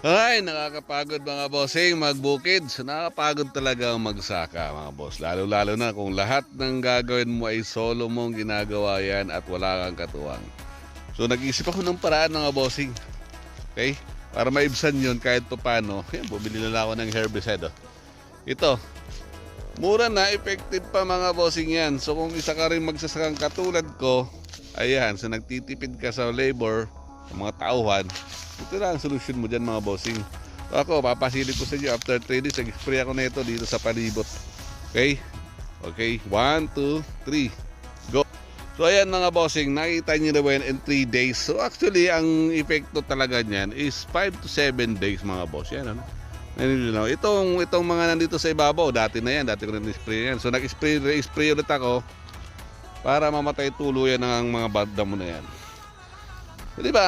Ay, nakakapagod mga bossing magbukid. So, nakakapagod talaga ang magsaka mga boss. Lalo-lalo na kung lahat ng gagawin mo ay solo mong ginagawa yan at wala kang katuwang. So nag-isip ako ng paraan mga bossing. Okay? Para maibsan yun kahit pa paano. Yan, bumili na lang ako ng herbicide. Oh. Ito, mura na, effective pa mga bossing yan. So kung isa ka rin magsasakang katulad ko, ayan, so nagtitipid ka sa labor, sa mga tauhan, ito na ang solusyon mo dyan mga bossing. So ako, papasilip ko sa inyo after 3 days, nag-spray ako na ito dito sa palibot. Okay? Okay, 1, 2, 3, go! So ayan mga bossing, nakita nyo na ba yan in 3 days. So actually, ang epekto talaga niyan is 5 to 7 days mga boss. Yan ano? Nanilinaw. Itong mga nandito sa ibabaw, dati na yan, dati ko na spray yan. So nag-spray ulit ako para mamatay tuluyan ng mga damo na yan. So, di ba?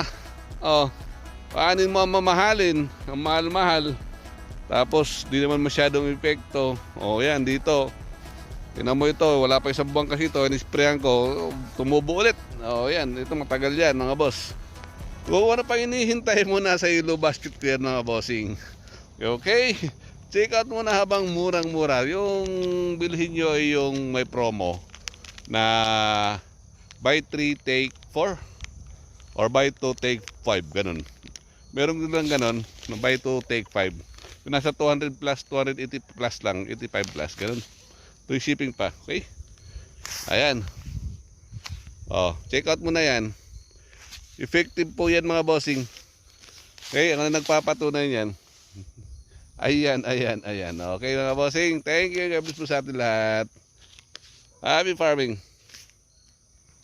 Oh, paanin mo mamahalin, ang mahal-mahal. Tapos di naman masyadong epekto. Oh, yan dito. Tingnan mo ito, wala pa isang buwan kasi ito, in-sprayan ko, tumubo ulit. Oh, yan, ito matagal yan mga boss. Kung ano pa hinihintay mo na sa yellow basket ko yan mga bossing. Okay? Check out muna habang murang-mura. Yung bilhin nyo ay yung may promo na buy 3 take 4 or buy 2 take 5, ganun. Meron din lang ganun, na buy 2 take 5. Yung nasa 200 plus, 280 plus lang, 85 plus, ganun. Ito yung shipping pa, okay? Ayan. Oh, check out muna yan. Effective po yan mga bossing. Okay, ang nagpapatunay yan. Ayan. Okay mga bossing, thank you. God bless po sa atin lahat. Happy farming.